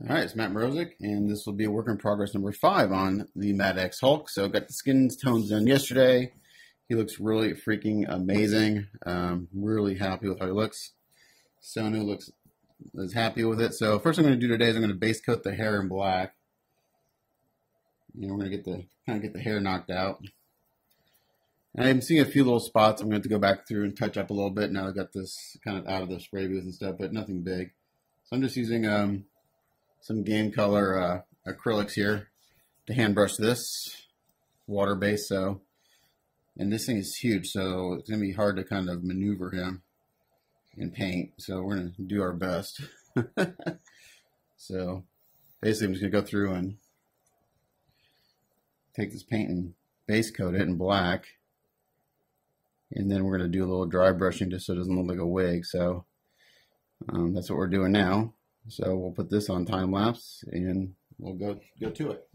All right, it's Matt Mrozik, and this will be a work in progress number 5 on the Mad X Hulk. So got the skin tones done yesterday. He looks really freaking amazing. Really happy with how he looks. Sonu is happy with it. So first thing I'm going to do today is I'm going to base coat the hair in black. We're going to get the hair knocked out. And I'm seeing a few little spots I'm going to have to go back through and touch up a little bit. Now I've got this kind of out of the spray booth and stuff, but nothing big. So I'm just using some game color acrylics here to hand brush this, water based. So, and this thing is huge, so it's gonna be hard to kind of maneuver him in paint. So we're gonna do our best. So basically, I'm just gonna go through and take this paint and base coat it in black, and then we're gonna do a little dry brushing just so it doesn't look like a wig. So that's what we're doing now. So we'll put this on time lapse and we'll go to it.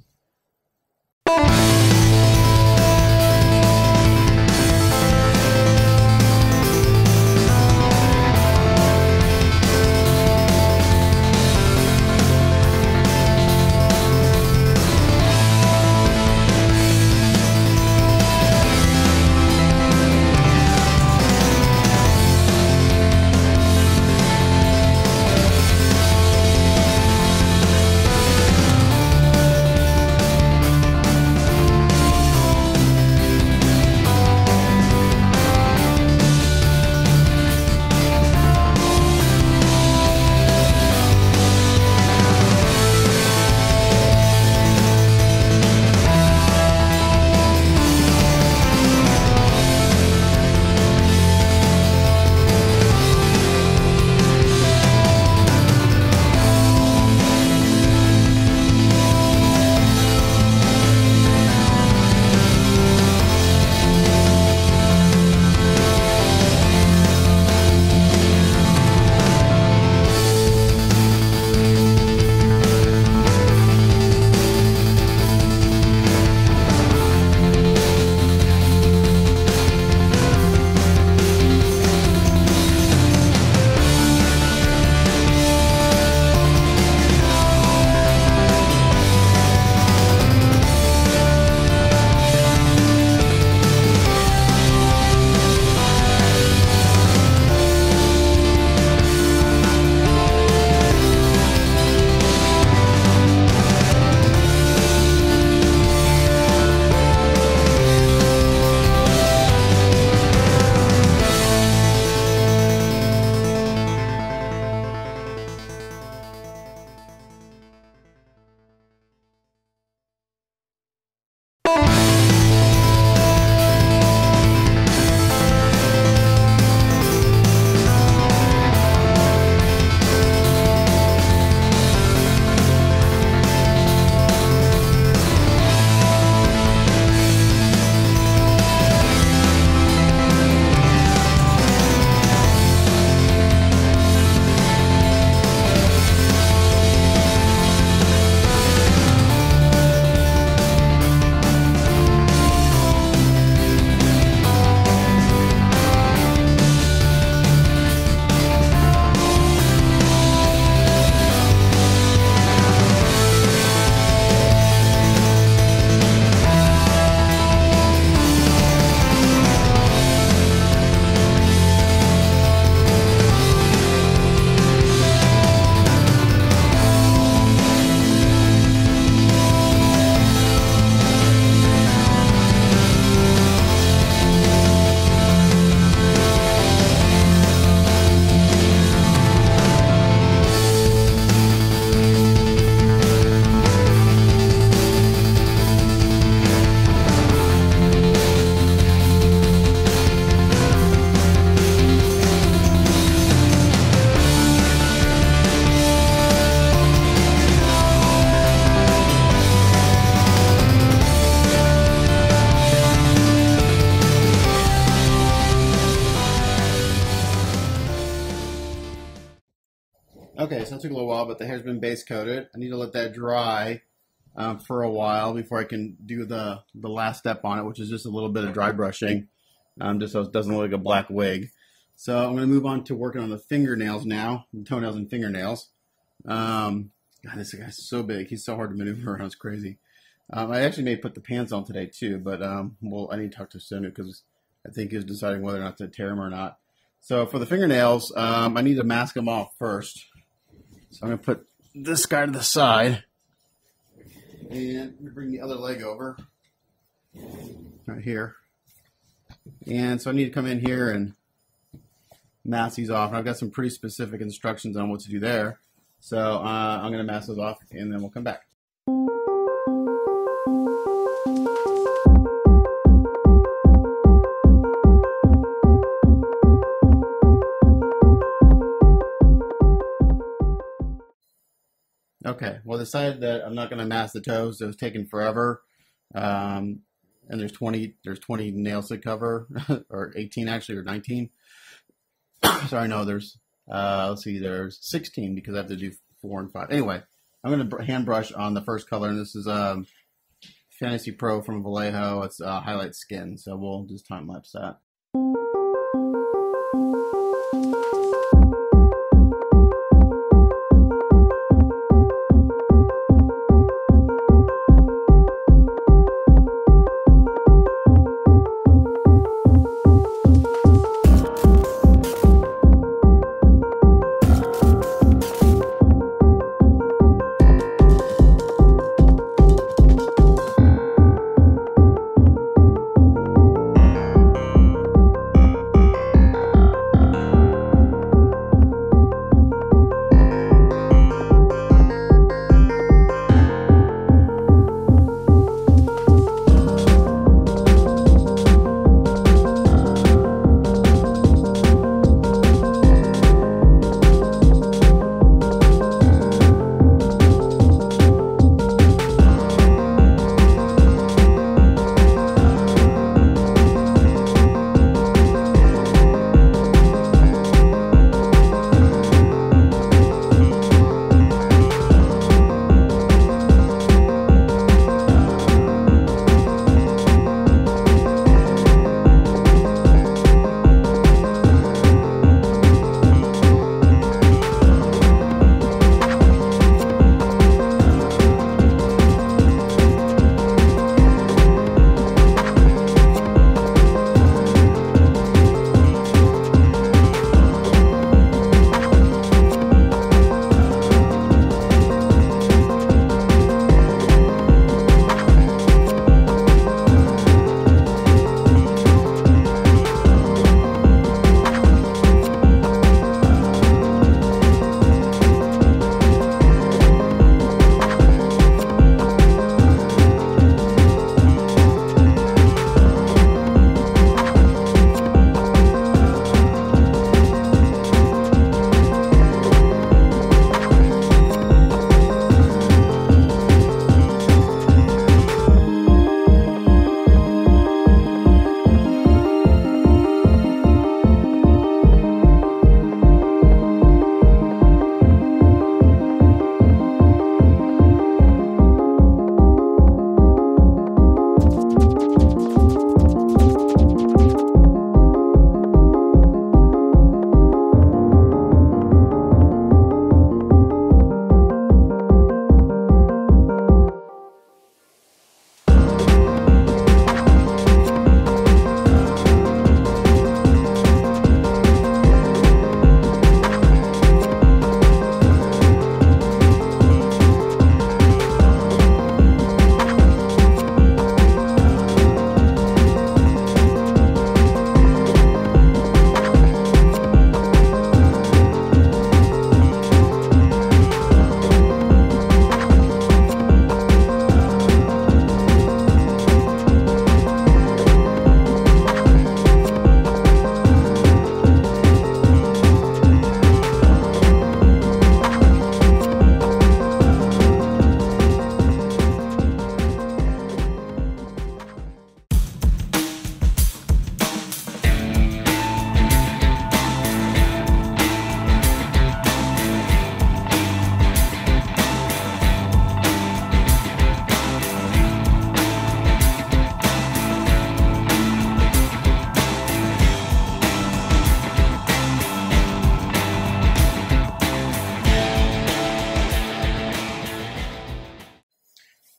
Okay, so it took a little while, but the hair's been base coated. I need to let that dry for a while before I can do the last step on it, which is just a little bit of dry brushing, just so it doesn't look like a black wig. So I'm going to move on to working on the fingernails now, the toenails and fingernails. God, this guy's so big. He's so hard to maneuver around. It's crazy. I actually may put the pants on today too, but well, I need to talk to Sonu because I think he's deciding whether or not to tear him or not. So for the fingernails, I need to mask them off first. So I'm going to put this guy to the side and bring the other leg over right here. And so I need to come in here and mask these off. And I've got some pretty specific instructions on what to do there. So I'm going to mask those off and then we'll come back. Okay, well, I decided that I'm not going to mask the toes. It was taking forever. And there's 20 nails to cover, or 18 actually, or 19. Sorry, no, there's, let's see, there's 16 because I have to do 4 and 5. Anyway, I'm going to hand brush on the first color, and this is Fantasy Pro from Vallejo. It's highlight skin, so we'll just time lapse that.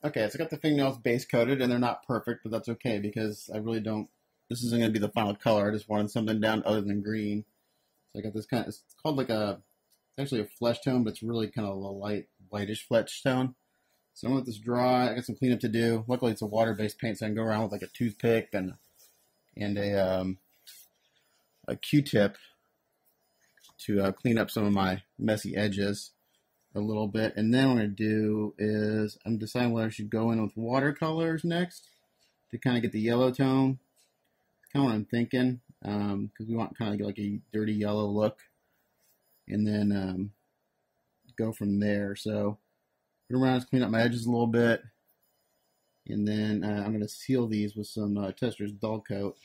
Okay, so I got the fingernails base coated, and they're not perfect, but that's okay because I really don't. This isn't going to be the final color. I just wanted something down other than green. So I got this kind of. It's called like a. It's actually a flesh tone, but it's really kind of a light, whitish flesh tone. So I'm gonna let this dry. I got some cleanup to do. Luckily, it's a water-based paint, so I can go around with like a toothpick and a Q-tip to clean up some of my messy edges a little bit. And then what I'm going to do is I'm deciding whether I should go in with watercolors next to kind of get the yellow tone. Kind of what I'm thinking, because we want kind of like a dirty yellow look, and then go from there. So go around, clean up my edges a little bit, and then I'm going to seal these with some Tester's dull coat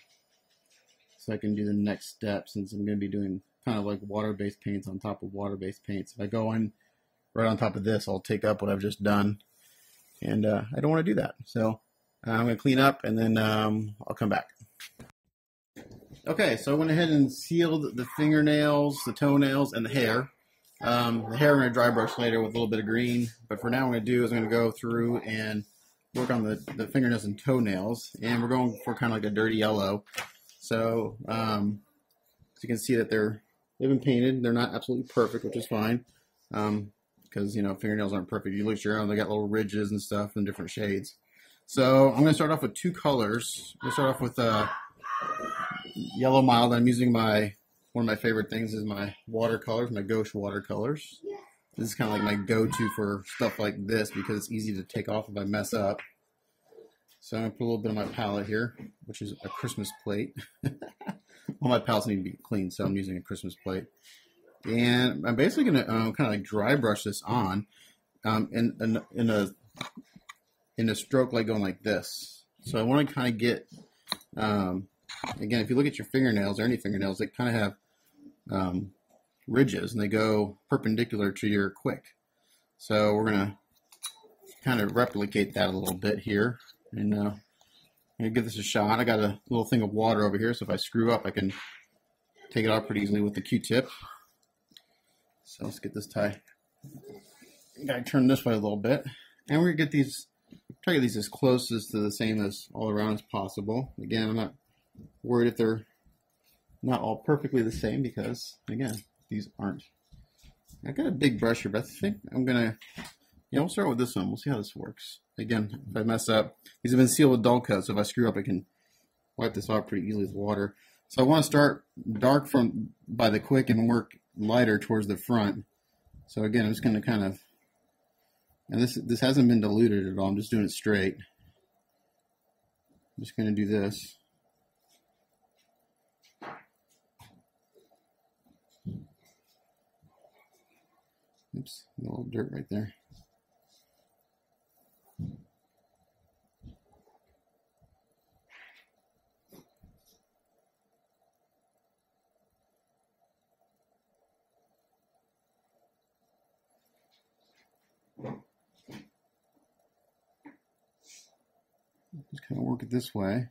so I can do the next step, since I'm going to be doing kind of like water-based paints on top of water-based paints. If I go in right on top of this, I'll take up what I've just done, and I don't want to do that. So I'm going to clean up, and then I'll come back. Okay, so I went ahead and sealed the fingernails, the toenails, and the hair. The hair I'm going to dry brush later with a little bit of green, but for now what I'm going to do is I'm going to go through and work on the fingernails and toenails, and we're going for kind of like a dirty yellow. So, so you can see that they've been painted. They're not absolutely perfect, which is fine, because you know fingernails aren't perfect. You look at your own; they got little ridges and stuff in different shades. So I'm going to start off with two colors. I'm going to start off with yellow mild. I'm using one of my favorite things is my watercolors, my gouache watercolors. This is kind of like my go-to for stuff like this because it's easy to take off if I mess up. So I'm going to put a little bit on my palette here, which is a Christmas plate. All my palettes need to be clean, so I'm using a Christmas plate. And I'm basically going to kind of like dry brush this on in a stroke like going like this. So I want to kind of get, again, if you look at your fingernails or any fingernails, they kind of have ridges and they go perpendicular to your quick. So we're going to kind of replicate that a little bit here. And I'm going to give this a shot. I got a little thing of water over here, so if I screw up, I can take it off pretty easily with the Q-tip. So let's get this tie. Got to turn this way a little bit. And we're going to get these, try to get these as close to the same as all around as possible. Again, I'm not worried if they're not all perfectly the same because, again, these aren't. I got a big brush here, but I think I'm going to, we'll start with this one. We'll see how this works. Again, if I mess up, these have been sealed with dull coat, so if I screw up, I can wipe this off pretty easily with water. So I want to start dark by the quick and work lighter towards the front. So again, I'm just going to kind of, and this hasn't been diluted at all. I'm just doing it straight. I'm just going to do this. Oops, a little dirt right there. Just kind of work it this way.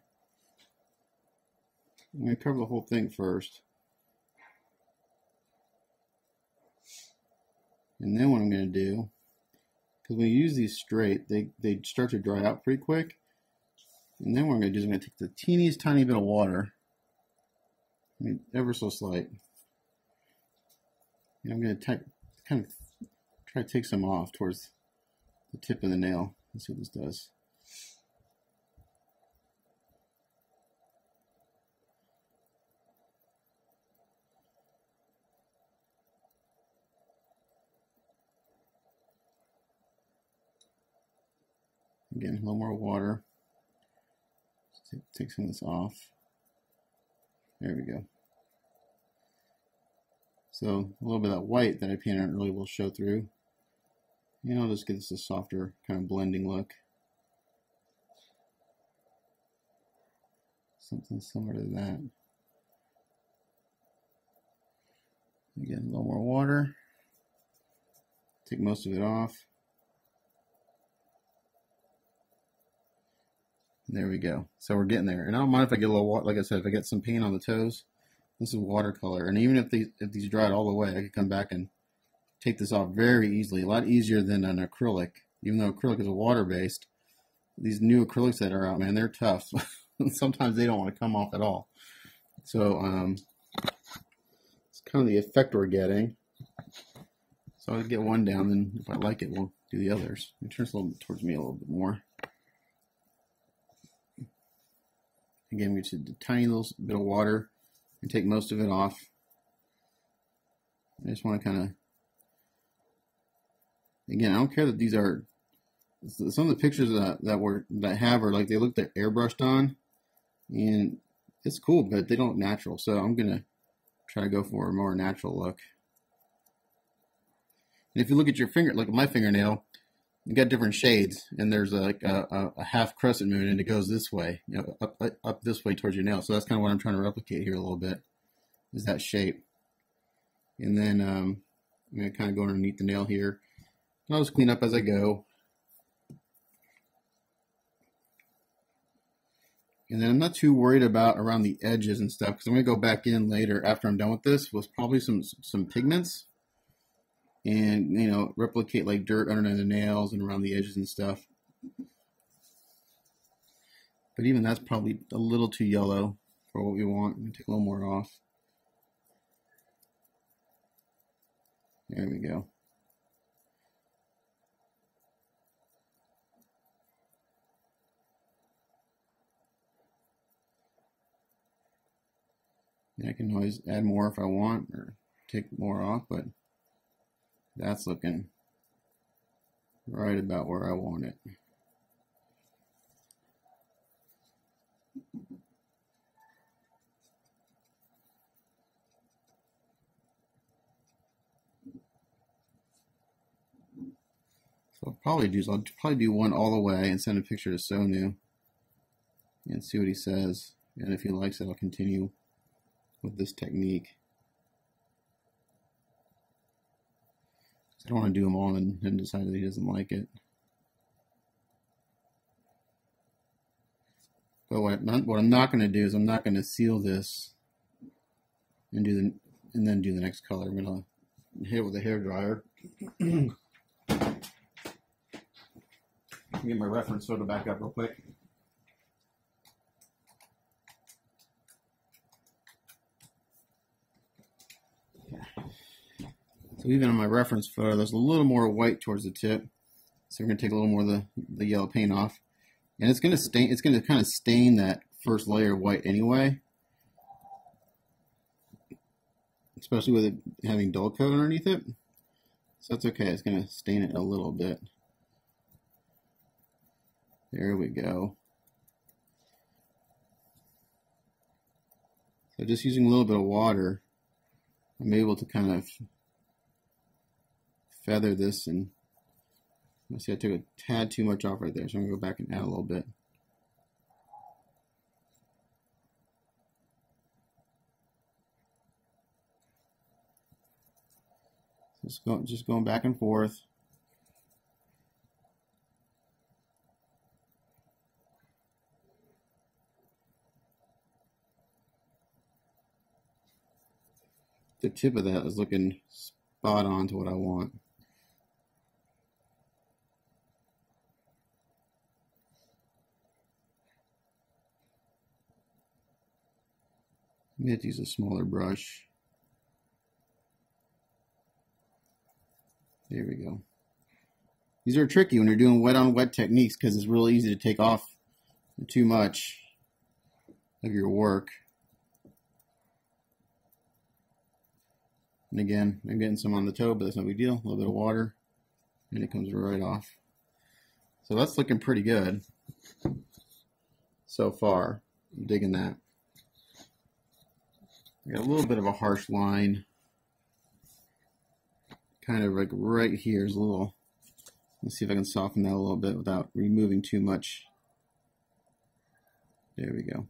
I'm going to cover the whole thing first. And then what I'm going to do, because when you use these straight, they start to dry out pretty quick. And then what I'm going to do is I'm going to take the teeniest tiny bit of water, I mean, ever so slight, and I'm going to kind of try to take some off towards the tip of the nail. Let's see what this does. Again, a little more water. Take some of this off. There we go. So a little bit of that white that I painted on earlier will show through. And I'll just get this a softer kind of blending look. Something similar to that. Again, a little more water. Take most of it off. There we go. So we're getting there. And I don't mind if I get a little water. Like I said, if I get some paint on the toes, this is watercolor. And even if these dried all the way, I could come back and take this off very easily. A lot easier than an acrylic. Even though acrylic is a water-based, these new acrylics that are out, man, they're tough. Sometimes they don't want to come off at all. So it's kind of the effect we're getting. So I'll get one down, then if I like it, we'll do the others. It turns a little towards me a little bit more. Again, we just did a tiny little bit of water and take most of it off. I just want to kind of, again, I don't care that these are, some of the pictures that I have are like, they look like airbrushed on, and it's cool, but they don't look natural. So I'm gonna try to go for a more natural look. And if you look at your finger, like my fingernail, you got different shades, and there's like a half crescent moon, and it goes this way, you know, up this way towards your nail. So that's kind of what I'm trying to replicate here a little bit, is that shape. And then I'm gonna kind of go underneath the nail here. I'll just clean up as I go. And then I'm not too worried about around the edges and stuff, because I'm going to go back in later after I'm done with this with probably some pigments, and, you know, replicate like dirt under the nails and around the edges and stuff. But even that's probably a little too yellow for what we want. I'm going to take a little more off. There we go. I can always add more if I want, or take more off, but that's looking right about where I want it. So I'll probably do one all the way and send a picture to Sonu and see what he says. And if he likes it, I'll continue with this technique. I don't want to do them all and decide that he doesn't like it. But what I'm not going to do is I'm not going to seal this and then do the next color. I'm going to hit it with a hair dryer. Get my reference photo back up real quick. So even on my reference photo, there's a little more white towards the tip. So we're going to take a little more of the yellow paint off. And it's going to stain, it's going to kind of stain that first layer of white anyway. Especially with it having dull coat underneath it. So that's okay, it's going to stain it a little bit. There we go. So just using a little bit of water, I'm able to kind of feather this, and let's see, I took a tad too much off right there, so I'm going to go back and add a little bit. Just going back and forth. The tip of that is looking spot on to what I want. I'm going to use a smaller brush. There we go. These are tricky when you're doing wet on wet techniques, because it's really easy to take off too much of your work. And again, I'm getting some on the toe, but that's no big deal. A little bit of water, and it comes right off. So that's looking pretty good so far. I'm digging that. I got a little bit of a harsh line. Kind of like right here is a little, let's see if I can soften that a little bit without removing too much. There we go.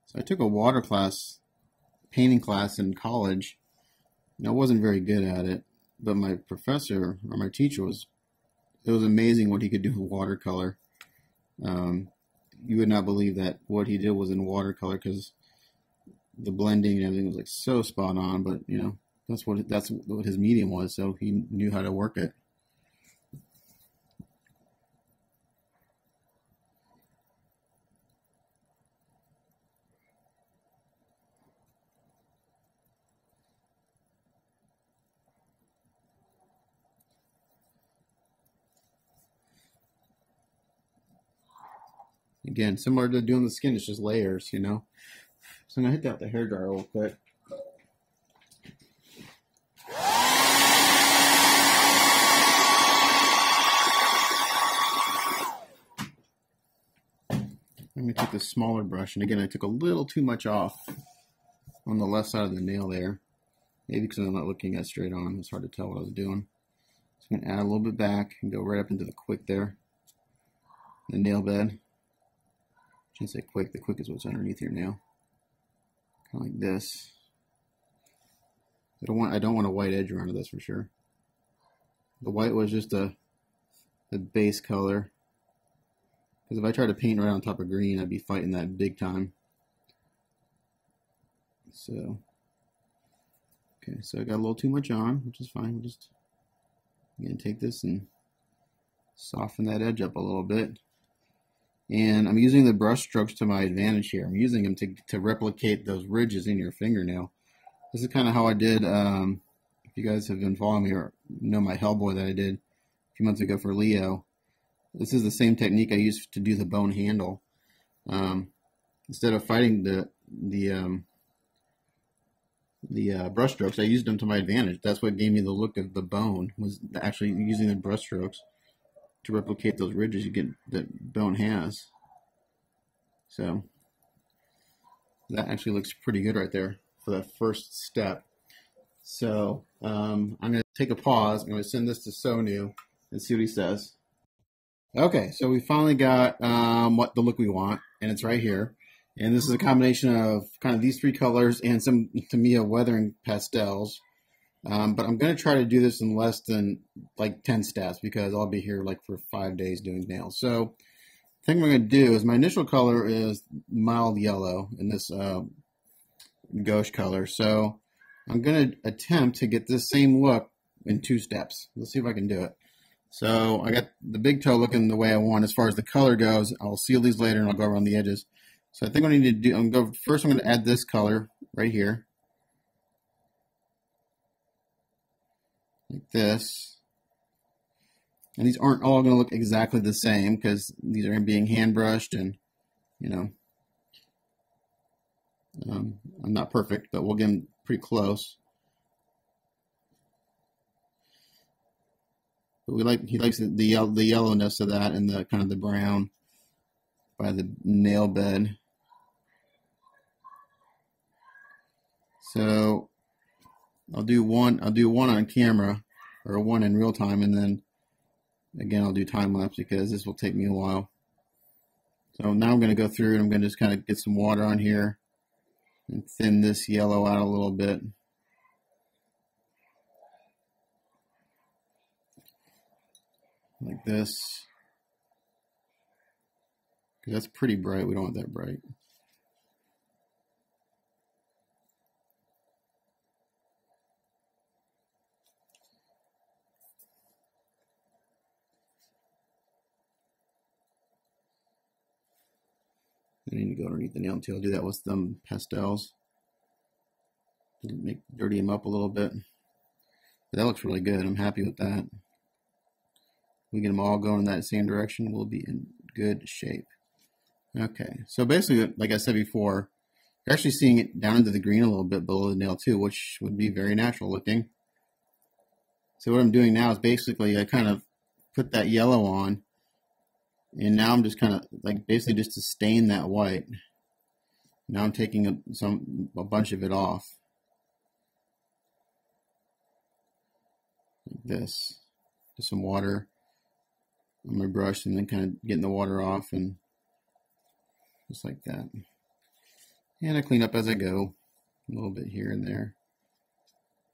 So I took a water class, painting class in college, and I wasn't very good at it, but my professor, or my teacher, it was amazing what he could do with watercolor. You would not believe that what he did was in watercolor, because the blending and everything was like so spot on, but you know, that's what his medium was, so he knew how to work it. Again, similar to doing the skin, it's just layers, you know. So I'm gonna hit that with the hairdryer real quick. Let me take this smaller brush, and again, I took a little too much off on the left side of the nail there. Maybe because I'm not looking at straight on. It's hard to tell what I was doing. So I'm going to add a little bit back and go right up into the quick there. The nail bed. I shouldn't say quick. The quick is what's underneath your nail. Kind of like this. I don't want a white edge around this for sure. The white was just the base color. Because if I tried to paint right on top of green, I'd be fighting that big time. So, okay, so I got a little too much on, which is fine. We'll just, again, take this and soften that edge up a little bit. And I'm using the brush strokes to my advantage here. I'm using them to replicate those ridges in your fingernail. This is kind of how I did, if you guys have been following me or know my Hellboy that I did a few months ago for Leo. This is the same technique I used to do the bone handle. Instead of fighting the brush strokes, I used them to my advantage. That's what gave me the look of the bone, was actually using the brush strokes to replicate those ridges that bone has. So that actually looks pretty good right there for that first step. So I'm going to take a pause. I'm going to send this to Sonu and see what he says. Okay, so we finally got what the look we want, and it's right here. And this is a combination of kind of these three colors and some Tamiya weathering pastels. But I'm going to try to do this in less than like 10 steps because I'll be here like for 5 days doing nails. So the thing I'm going to do is my initial color is mild yellow in this gauche color. So I'm going to attempt to get this same look in 2 steps. Let's see if I can do it. So I got the big toe looking the way I want as far as the color goes. I'll seal these later and I'll go around the edges. So I think what I need to do, first I'm going to add this color right here. Like this. And these aren't all going to look exactly the same because these are being hand brushed and, you know, I'm not perfect, but we'll get them pretty close. But he likes the yellowness of that and the kind of the brown by the nail bed. So I'll do one on camera or one in real time, and then again I'll do time lapse because this will take me a while. So now I'm going to go through and I'm going to just kind of get some water on here and thin this yellow out a little bit. Like this. Because that's pretty bright. We don't want that bright. I need to go underneath the nail too. I'll do that with some pastels. Dirty them up a little bit. But that looks really good. I'm happy with that. We get them all going in that same direction, we'll be in good shape. Okay, so basically, like I said before, you're actually seeing it down into the green a little bit below the nail too, which would be very natural looking. So what I'm doing now is basically I kind of put that yellow on, and now I'm just kind of like basically just to stain that white. Now I'm taking a bunch of it off. Like this. Just some water on my brush and then kind of getting the water off and just like that. And I clean up as I go, a little bit here and there.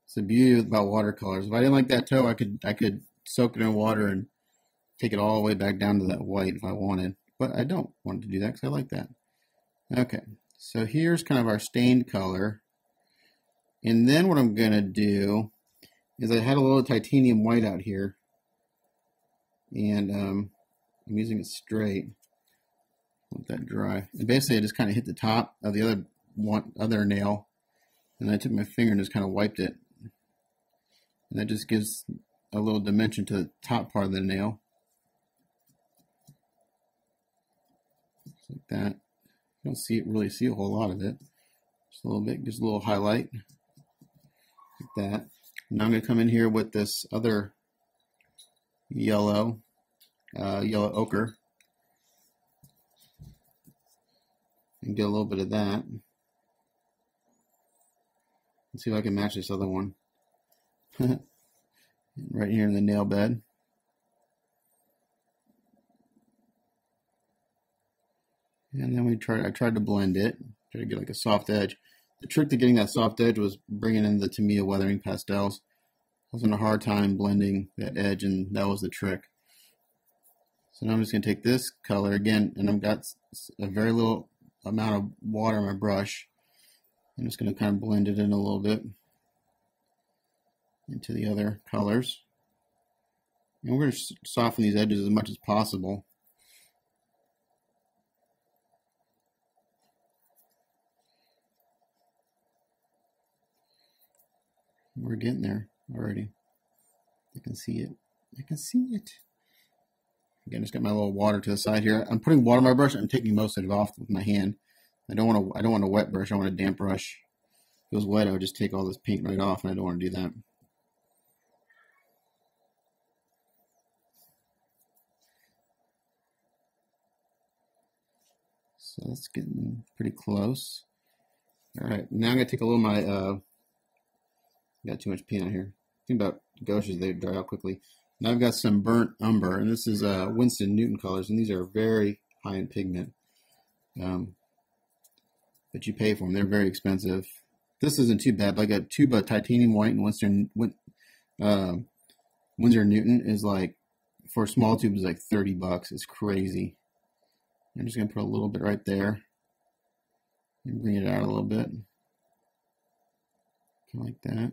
It's the beauty about watercolors. If I didn't like that toe, I could soak it in water and take it all the way back down to that white if I wanted. But I don't want to do that because I like that. Okay, so here's kind of our stained color. And then what I'm going to do is I had a little titanium white out here. And I'm using it straight. Let that dry. And basically I just kind of hit the top of the other nail. And I took my finger and just kind of wiped it. And that just gives a little dimension to the top part of the nail. like that. You don't see it really see a whole lot of it. Just a little bit, just a little highlight like that. Now I'm going to come in here with this other yellow, yellow ochre, and get a little bit of that. Let's see if I can match this other one. Right here in the nail bed. And then I tried to blend it, try to get like a soft edge. The trick to getting that soft edge was bringing in the Tamiya weathering pastels. I was having a hard time blending that edge, and that was the trick. So now I'm just going to take this color again, and I've got a very little amount of water on my brush. I'm just going to kind of blend it in a little bit into the other colors. And we're going to soften these edges as much as possible. We're getting there already. I can see it. I can see it. Again, just got my little water to the side here. I'm putting water on my brush. I'm taking most of it off with my hand. I don't want a wet brush. I want a damp brush. If it was wet, I would just take all this paint right off, and I don't want to do that. So that's getting pretty close. All right, now I'm gonna take a little of my. Got too much paint on here. Think about gouaches; they dry out quickly. Now I've got some burnt umber, and this is Winston Newton colors, and these are very high in pigment. But you pay for them; they're very expensive. This isn't too bad. Like a tube of titanium white and Winsor Newton is like, for a small tube, is like $30. It's crazy. I'm just gonna put a little bit right there and bring it out a little bit, kind of like that.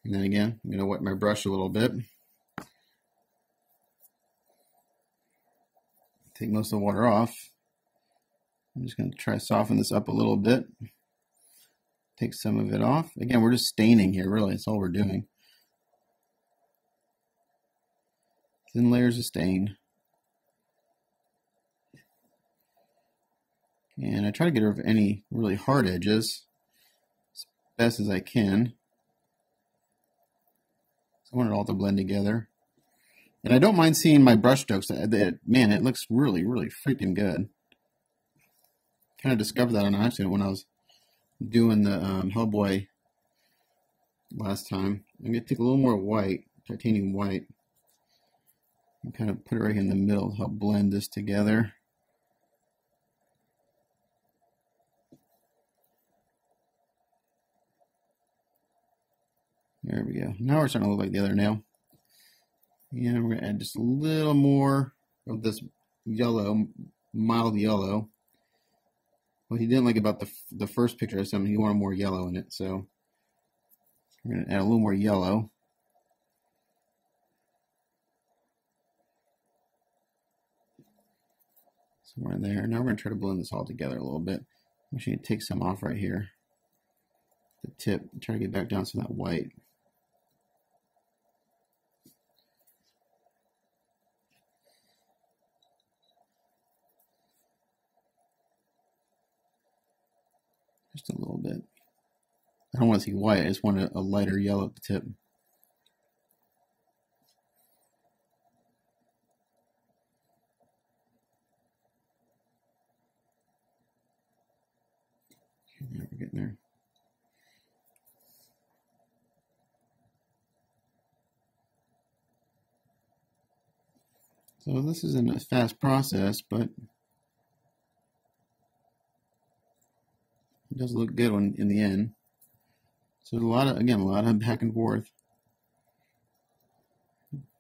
And then again, I'm gonna wet my brush a little bit. Take most of the water off. I'm just going to try to soften this up a little bit. Take some of it off. Again, we're just staining here, really. That's all we're doing. Thin layers of stain. And I try to get rid of any really hard edges as best as I can. So I want it all to blend together. And I don't mind seeing my brush strokes. Man, it looks really, really freaking good. Kind of discovered that on accident when I was doing the Hellboy last time. I'm going to take a little more white, titanium white, and kind of put it right here in the middle to help blend this together. There we go. Now we're starting to look like the other nail. And we're going to add just a little more of this yellow, mild yellow. What he didn't like about the first picture I sent him, he wanted more yellow in it. So we're going to add a little more yellow. Somewhere in there. Now we're going to try to blend this all together a little bit. I'm actually going to take some off right here. The tip. Try to get back down to that white. Just a little bit. I don't want to see white. I just want a lighter yellow at the tip. Yeah, we're getting there. So this isn't a fast process, but it does look good in the end. So there's a lot of back and forth.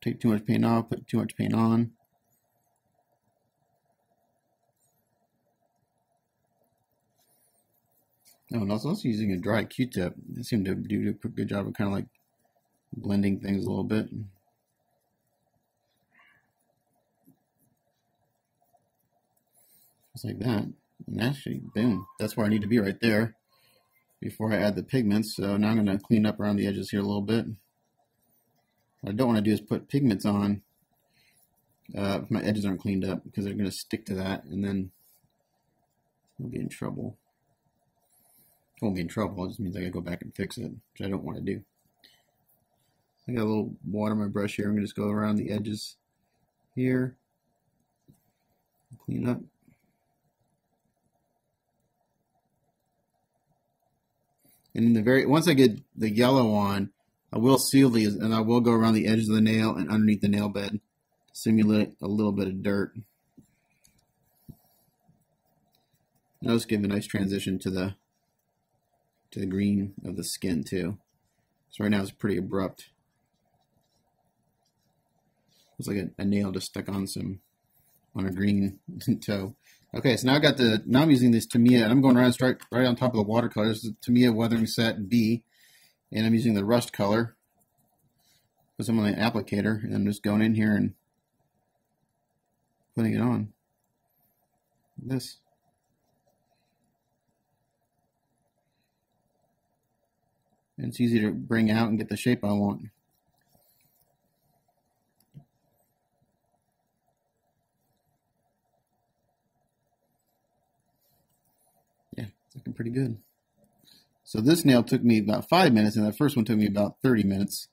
Take too much paint off, put too much paint on. Oh, and I was also using a dry Q-tip. They seem to do a good job of kind of like blending things a little bit. Just like that. And actually, boom, that's where I need to be right there before I add the pigments. So now I'm going to clean up around the edges here a little bit. What I don't want to do is put pigments on if my edges aren't cleaned up, because they're going to stick to that, and then I'll be in trouble. I won't be in trouble, it just means I gotta go back and fix it, which I don't want to do. I got a little water on my brush here. I'm going to just go around the edges here, clean up. And in the once I get the yellow on, I will seal these, and I will go around the edges of the nail and underneath the nail bed to simulate a little bit of dirt. And I'll just give a nice transition to the green of the skin too. So right now it's pretty abrupt. Looks like a nail just stuck on a green toe. Okay, so now I got now I'm using this Tamiya, and I'm going around right on top of the watercolor. This is the Tamiya Weathering Set B, and I'm using the rust color because I'm on the applicator, and I'm just going in here and putting it on. This. And it's easy to bring out and get the shape I want. Yeah, it's looking pretty good. So this nail took me about 5 minutes, and the first one took me about 30 minutes.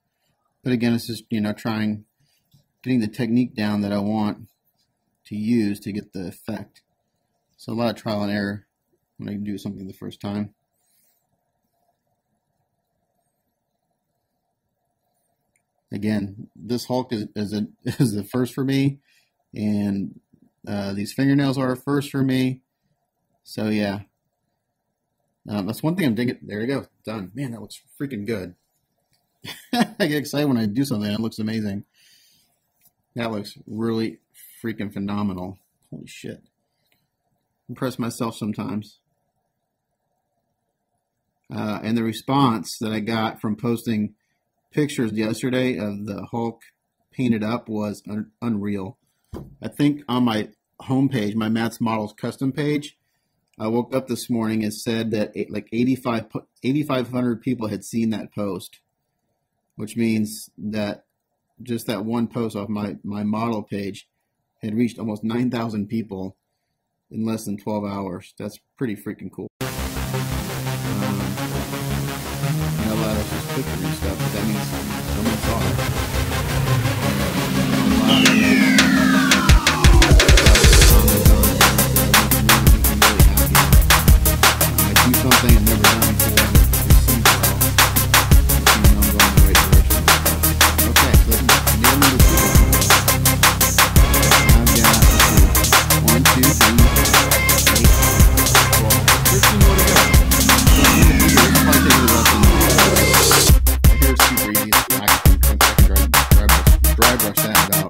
But again, it's just, getting the technique down that I want to use to get the effect. So a lot of trial and error when I do something the first time. Again, this Hulk is the first for me, and these fingernails are a first for me. So yeah, that's one thing I'm digging. There you go, done. Man, that looks freaking good. I get excited when I do something that looks amazing. That looks really freaking phenomenal. Holy shit. Impress myself sometimes. And the response that I got from posting pictures yesterday of the Hulk painted up was unreal. I think on my homepage, my Matt's Models custom page, I woke up this morning and said that like 8,500 people had seen that post, which means that just that one post off my model page had reached almost 9,000 people in less than 12 hours. That's pretty freaking cool. A lot of just pictures and stuff, but that means someone saw it. I do something I've never done before. I'm going in the right direction. Okay, so let's nail number 2. I've got 1, 2, 3, 8, 12, 13 more to go. This might take me less than super easy. I can dry brush that about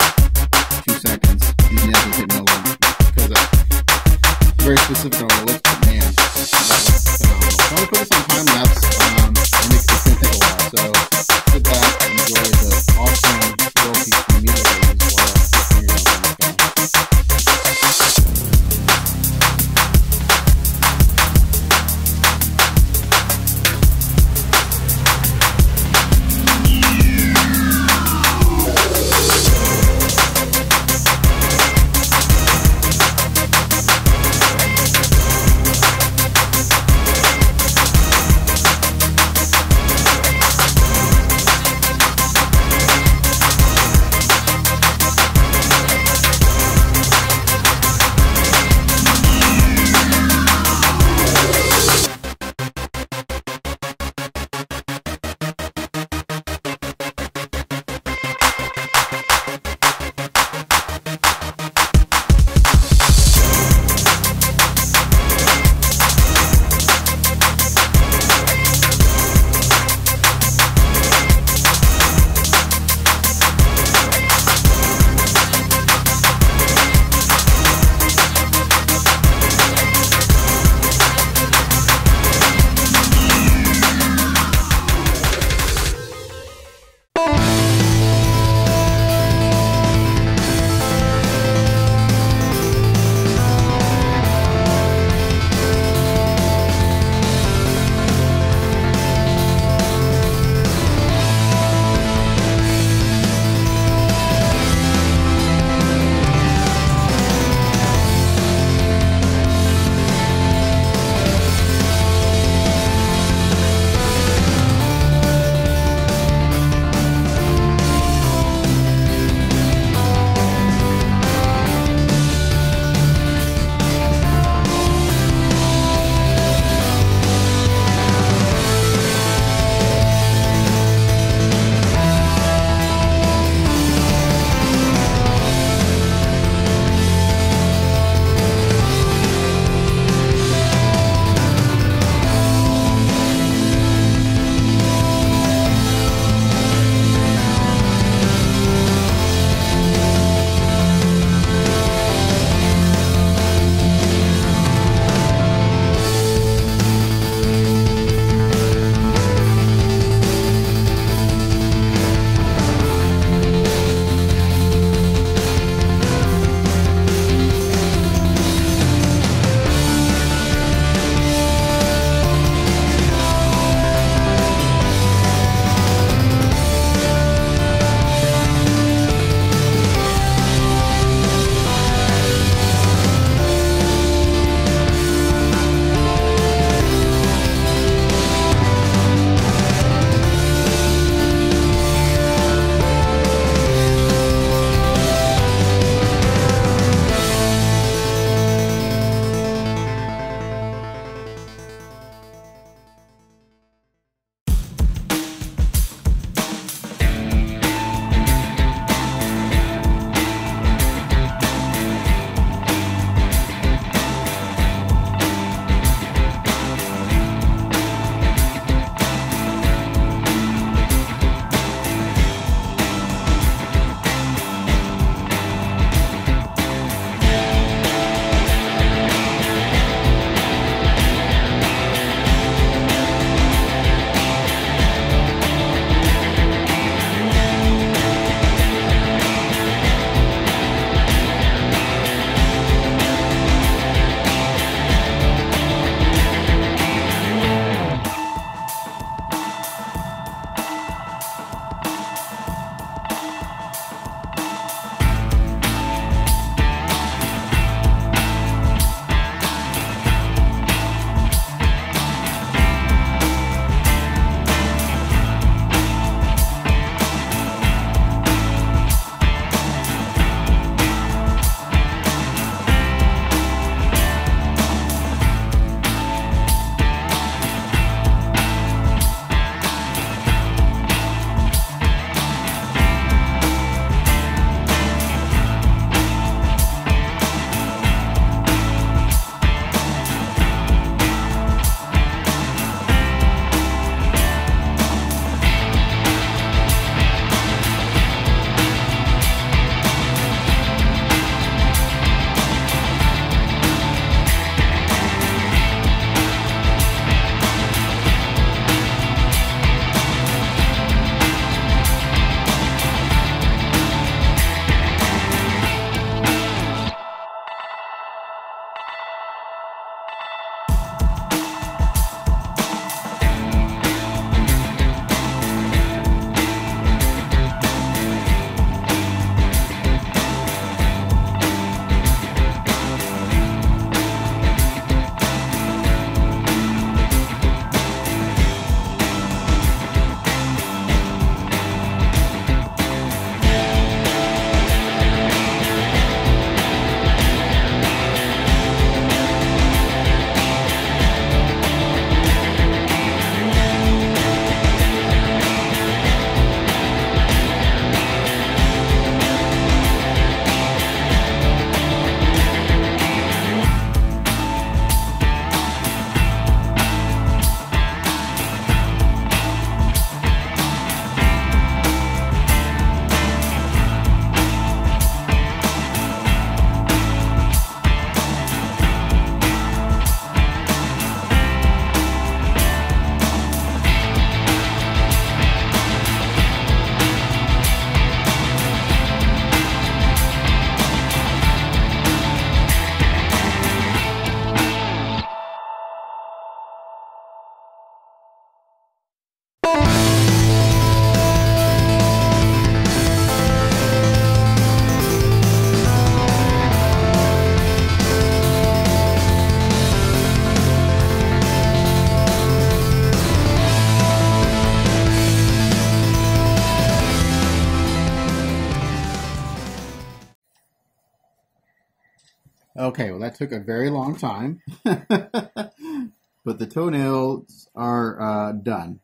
Okay, well that took a very long time. But the toenails are done,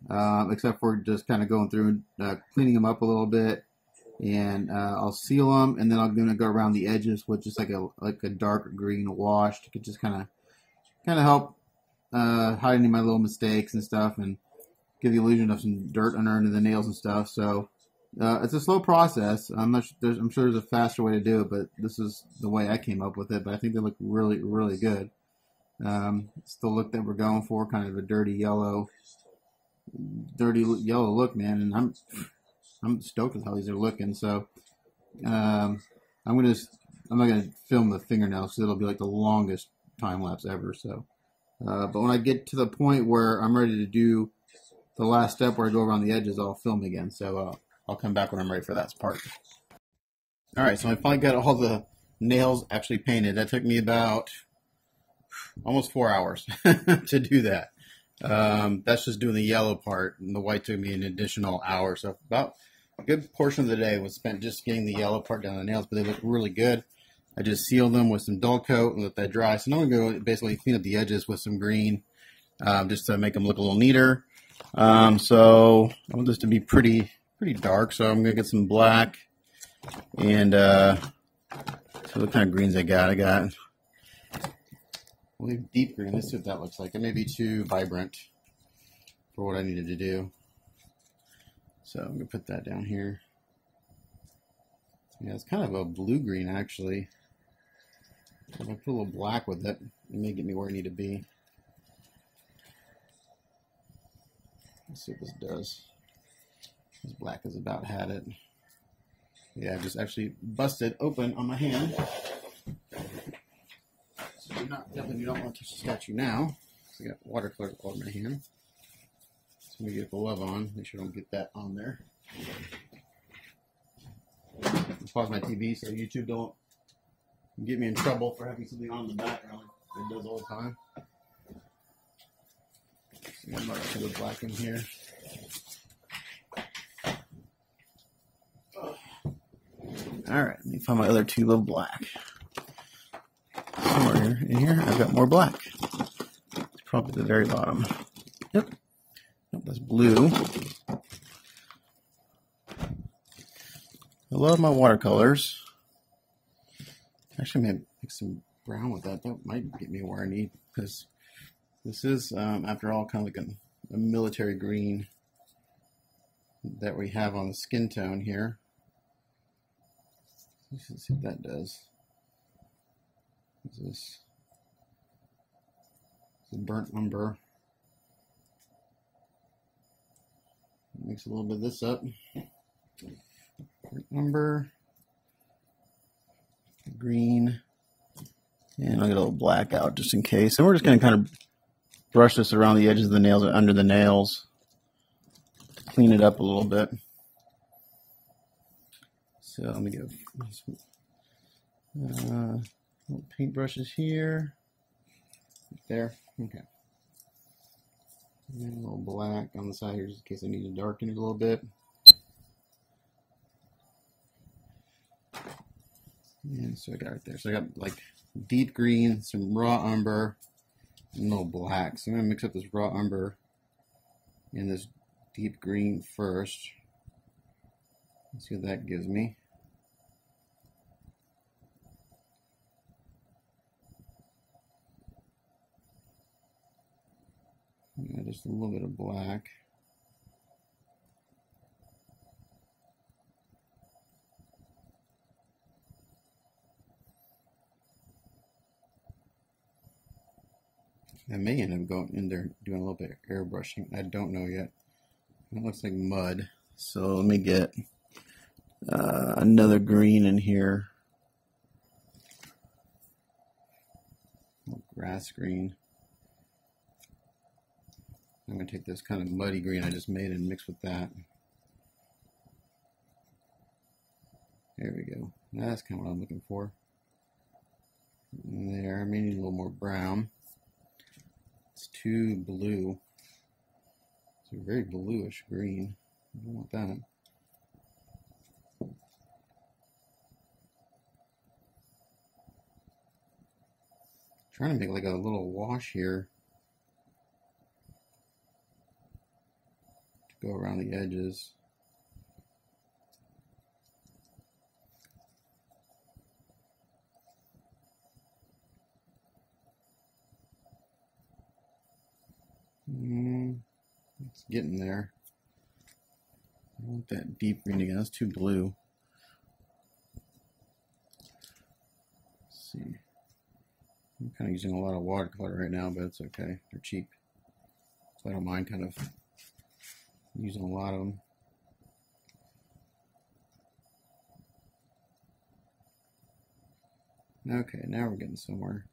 except for just kind of going through and cleaning them up a little bit. And I'll seal them, and then I'm going to go around the edges with just like a dark green wash to just kind of help hide any of my little mistakes and stuff, and give the illusion of some dirt under the nails and stuff. So it's a slow process. I'm sure there's a faster way to do it, but this is the way I came up with it. But I think they look really, really good. It's the look that we're going for, kind of a dirty yellow look, man. And I'm stoked with how these are looking. So I'm not gonna film the fingernails, so it'll be like the longest time lapse ever. So, but when I get to the point where I'm ready to do the last step where I go around the edges, I'll film again. So I'll come back when I'm ready for that part. All right, so I finally got all the nails actually painted. That took me about almost 4 hours to do that. That's just doing the yellow part, and the white took me an additional hour. So about a good portion of the day was spent just getting the yellow part down the nails, but they look really good. I just sealed them with some dull coat and let that dry. So now I'm going to go basically clean up the edges with some green, just to make them look a little neater. So I want this to be pretty dark, so I'm going to get some black, and so what kind of greens I got deep green. Let's see what that looks like. It may be too vibrant for what I needed to do. So I'm going to put that down here. Yeah, it's kind of a blue-green, actually. If I put a little black with it, it may get me where I need to be. Let's see what this does. This black has about had it. Yeah, I just actually busted open on my hand. So definitely you don't want to touch the statue now. So I got watercolor all over my hand. So I'm going to get the glove on. Make sure I don't get that on there. Pause my TV so YouTube don't get me in trouble for having something on in the background. It does all the time. So I'm going to put the black in here. All right, let me find my other tube of black. Somewhere in here, I've got more black. It's probably at the very bottom. Yep. Nope, that's blue. I love my watercolors. Actually, I'm going to mix some brown with that. That might get me where I need, because this is, after all, kind of like a military green that we have on the skin tone here. Let's see what that does. What's this? It's a burnt umber. Mix a little bit of this up. Burnt umber, green, and I'll get a little black out just in case. And we're just going to kind of brush this around the edges of the nails and under the nails to clean it up a little bit. So let me get little paintbrushes here. There. Okay. And a little black on the side here just in case I need to darken it a little bit. And so I got it there. So I got like deep green, some raw umber, and a little black. So I'm going to mix up this raw umber and this deep green first. Let's see what that gives me. Yeah, just a little bit of black. I may end up going in there doing a little bit of airbrushing. I don't know yet. It looks like mud. So let me get another green in here. Grass green. I'm going to take this kind of muddy green I just made and mix with that. There we go. That's kind of what I'm looking for. And there, I may need a little more brown. It's too blue. It's a very bluish green. I don't want that. trying to make like a little wash here to go around the edges. It's getting there. I want that deep green again. That's too blue. Let's see. I'm kind of using a lot of watercolor right now, but it's okay. They're cheap. So I don't mind kind of using a lot of them. Okay, now we're getting somewhere.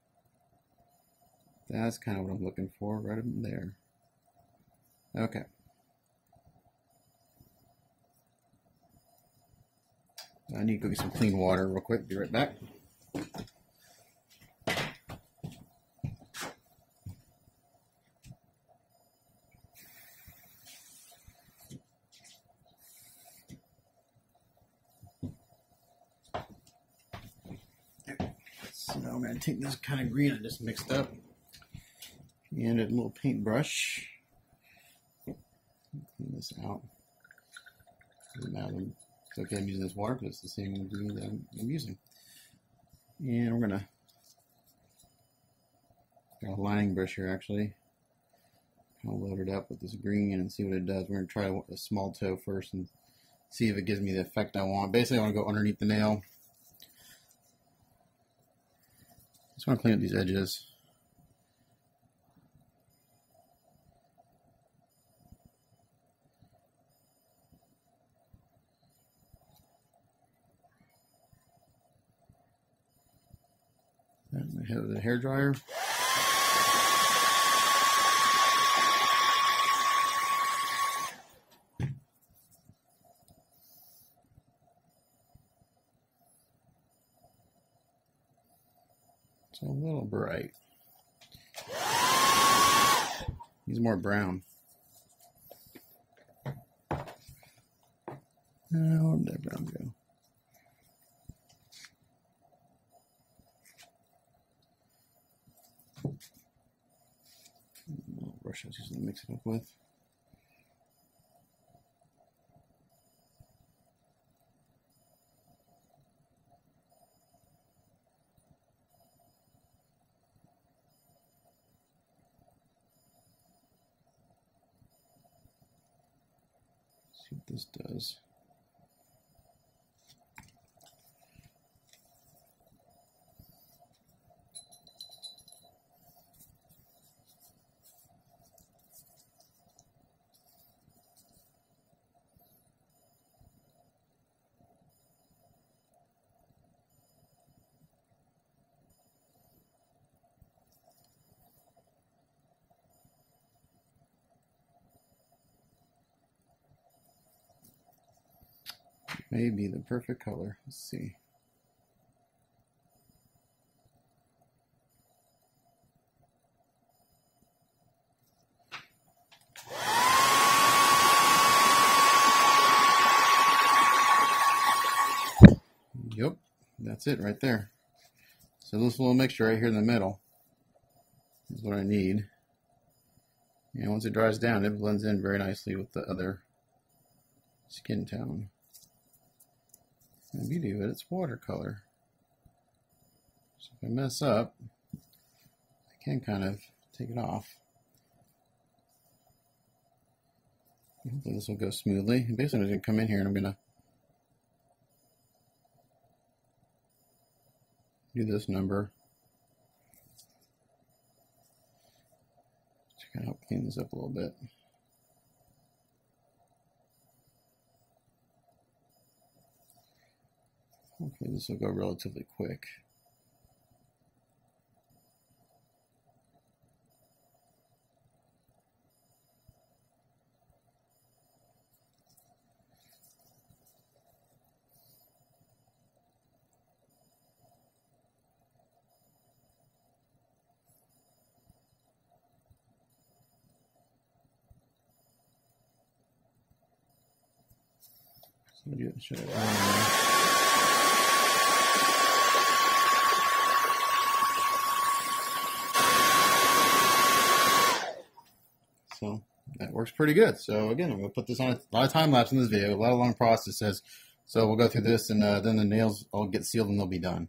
That's kind of what I'm looking for, right up there. Okay. I need to go get some clean water real quick. Be right back. So I'm going to take this kind of green I just mixed up and a little paintbrush. Clean this out. It's okay, I'm using this water because it's the same green that I'm using. And we're going to got a lining brush here actually. I'll load it up with this green and see what it does. We're going to try a small toe first and see if it gives me the effect I want. Basically, I want to go underneath the nail. Just want to clean up these edges. Hit with a hair dryer. It's a little bright. Needs more brown. Where'd that brown go? Brush I was using to mix it up with. See what this does. May be the perfect color. Let's see. Yep, that's it right there. So this little mixture right here in the middle is what I need. And once it dries down, it blends in very nicely with the other skin tone. And the beauty of it, it's watercolor. So if I mess up, I can kind of take it off. Hopefully this will go smoothly. And basically I'm just going to come in here and I'm going to do this number. Just kind of help clean this up a little bit. Hopefully this will go relatively quick. So show it works pretty good. So again, I'm going to put this on a lot of time lapse in this video, a lot of long processes. So we'll go through this, and then the nails will get sealed and they'll be done.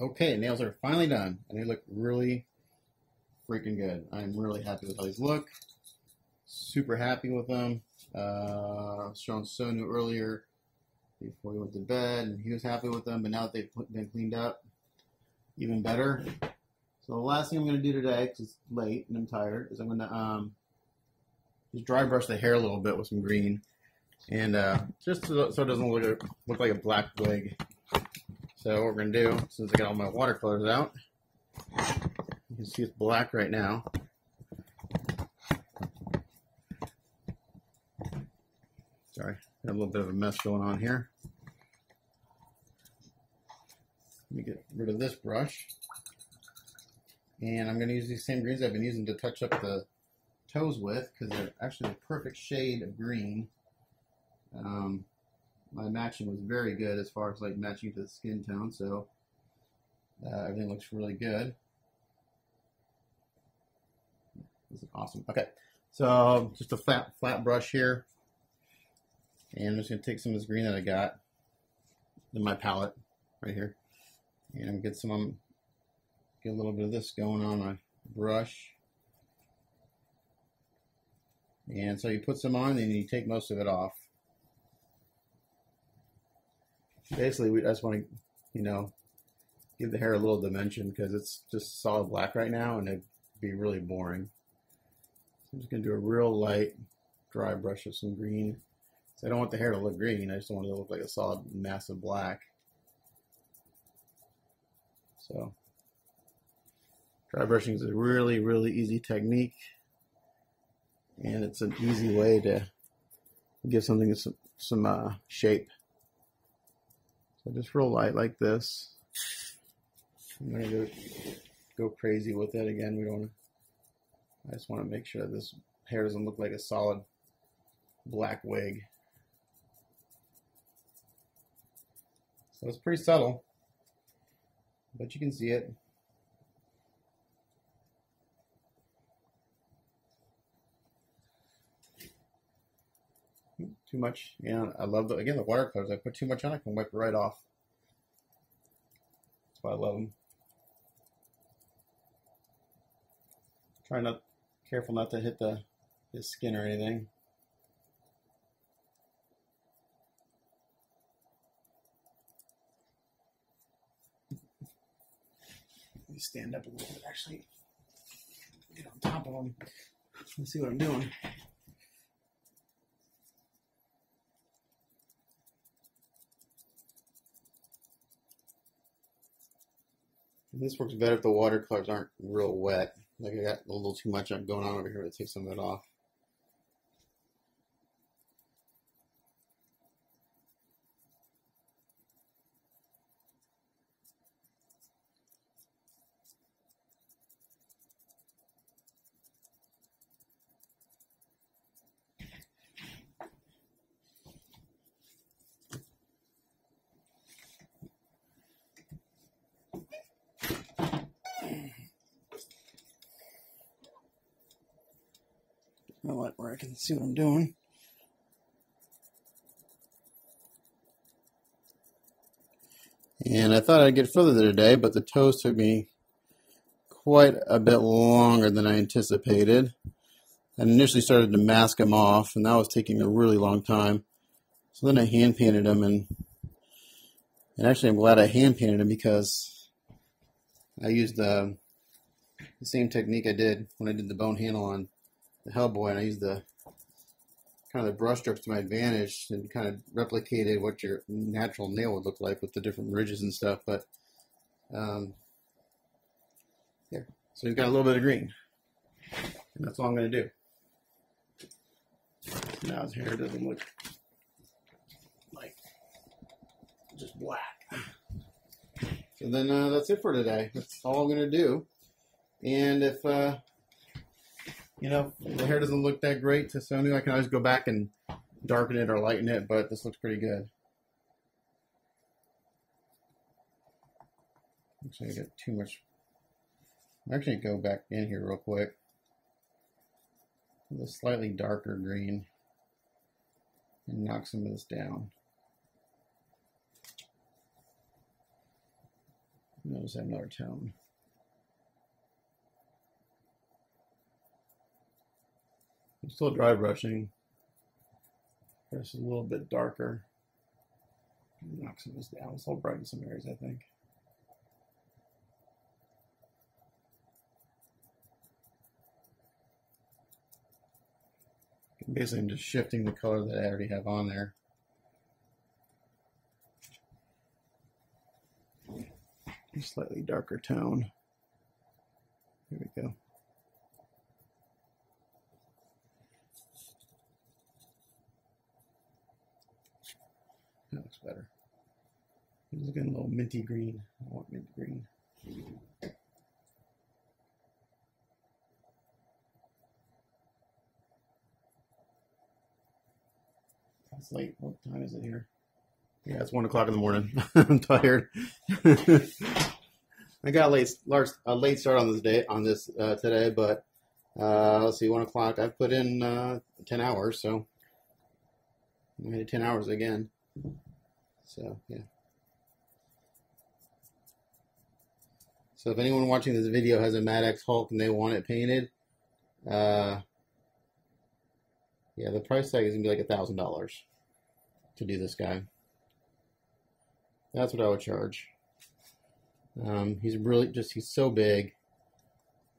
Okay, nails are finally done, and they look really freaking good. I'm really happy with how these look. Super happy with them. I was showing Sonu earlier before he went to bed, and he was happy with them, but now that they've been cleaned up, even better. So the last thing I'm going to do today, because it's late and I'm tired, is I'm going to just dry brush the hair a little bit with some green, and just so it doesn't look like a black wig. So what we're going to do, since I got all my watercolors out, you can see it's black right now. Sorry, got a little bit of a mess going on here. Let me get rid of this brush. And I'm going to use these same greens I've been using to touch up the toes with, because they're actually the perfect shade of green. My matching was very good as far as like matching to the skin tone, so everything looks really good. This is awesome. Okay, so just a flat brush here, and I'm just going to take some of this green that I got in my palette right here, and get a little bit of this going on my brush. And so you put some on, and you take most of it off. Basically, I just want to, give the hair a little dimension, because it's just solid black right now, and it'd be really boring. So I'm just going to do a real light dry brush of some green. So I don't want the hair to look green. I just don't want it to look like a solid mass of black. So dry brushing is a really, really easy technique, and it's an easy way to give something some shape. So just real light like this. I'm gonna go crazy with it again. We don't. I just want to make sure this hair doesn't look like a solid black wig. So it's pretty subtle, but you can see it. Too much. Yeah, I love the watercolors. I put too much on, I can wipe it right off. That's why I love them. Careful not to hit his skin or anything. Let me stand up a little bit, actually. Get on top of him. Let's see what I'm doing. And this works better if the watercolors aren't real wet. Like I got a little too much going on over here to take some of it off. Where I can see what I'm doing. And I thought I'd get further today, but the toes took me quite a bit longer than I anticipated. I initially started to mask them off, and that was taking a really long time. So then I hand painted them, and actually I'm glad I hand painted them because I used the same technique I did when I did the bone handle on the Hellboy, and I used the kind of the brush strokes to my advantage and kind of replicated what your natural nail would look like with the different ridges and stuff. But yeah, so he's got a little bit of green, and that's all I'm going to do. Now his hair doesn't look like just black. So then that's it for today. That's all I'm going to do. And if you know, the hair doesn't look that great to Sony, I can always go back and darken it or lighten it, but this looks pretty good. Looks like I got too much. I'm actually go back in here real quick with a slightly darker green and knock some of this down. Notice I have another tone. I'm still dry brushing. Just a little bit darker. Knock some of this down. This will brighten some areas, I think. Basically, I'm just shifting the color that I already have on there. A slightly darker tone. Here we go. That looks better. This is getting a little minty green. I want mint green. It's late. What time is it here? Yeah, it's 1 o'clock in the morning. I'm tired. I got a late start on this today, but let's see, 1 o'clock. I've put in 10 hours, so I made 10 hours again. So yeah. So if anyone watching this video has a Mad X Hulk and they want it painted, yeah, the price tag is gonna be like $1,000 to do this guy. That's what I would charge. He's so big,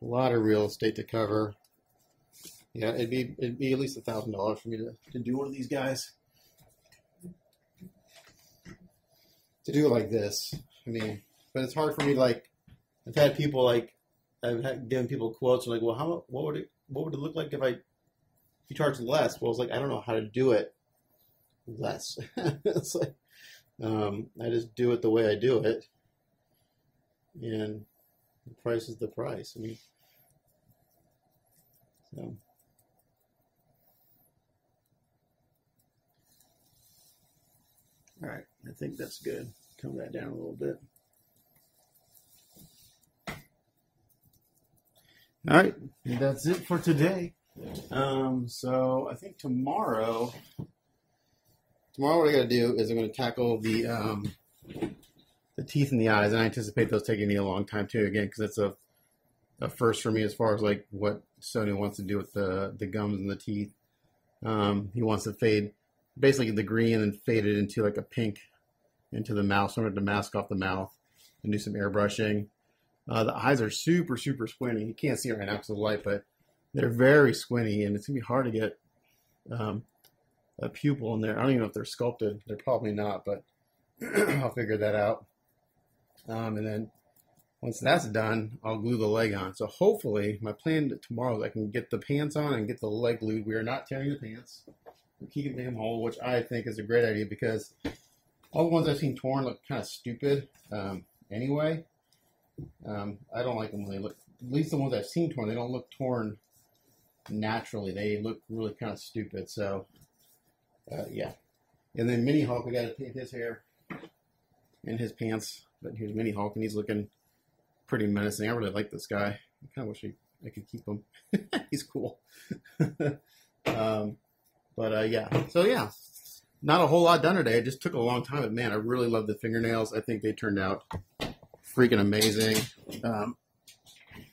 a lot of real estate to cover. Yeah, it'd be at least $1,000 for me to do one of these guys. To do it like this, I mean, but it's hard for me to like. I've had people like, I've given people quotes like, well, what would it look like if you charge less? Well, it's like I don't know how to do it less. It's like, I just do it the way I do it, and the price is the price. I mean, so. All right, I think that's good. Tone that down a little bit. All right, and that's it for today. So I think tomorrow what I got to do is I'm going to tackle the teeth and the eyes, and I anticipate those taking me a long time too. Again, because it's a first for me as far as like what Sony wants to do with the gums and the teeth. He wants to fade basically the green and fade it into like a pink into the mouth, so I'm going to mask off the mouth and do some airbrushing. The eyes are super, super squinty. You can't see it right now because of the light, but they're very squinty, and it's going to be hard to get a pupil in there. I don't even know if they're sculpted. They're probably not, but I'll figure that out. And then once that's done, I'll glue the leg on. So hopefully, my plan tomorrow is I can get the pants on and get the leg glued. We are not tearing the pants. We're keeping them whole, which I think is a great idea because all the ones I've seen torn look kind of stupid anyway. I don't like them when they look, at least the ones I've seen torn, they don't look torn naturally. They look really kind of stupid. So, yeah. And then Mini Hulk, we got to paint his hair and his pants. But here's Mini Hulk, and he's looking pretty menacing. I really like this guy. I kind of wish I could keep him. He's cool. Yeah. So, yeah. Not a whole lot done today. It just took a long time. But, man, I really love the fingernails. I think they turned out freaking amazing.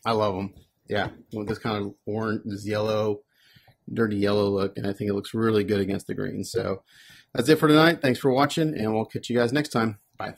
I love them. Yeah. With this kind of orange, this yellow, dirty yellow look. And I think it looks really good against the green. So, that's it for tonight. Thanks for watching, and we'll catch you guys next time. Bye.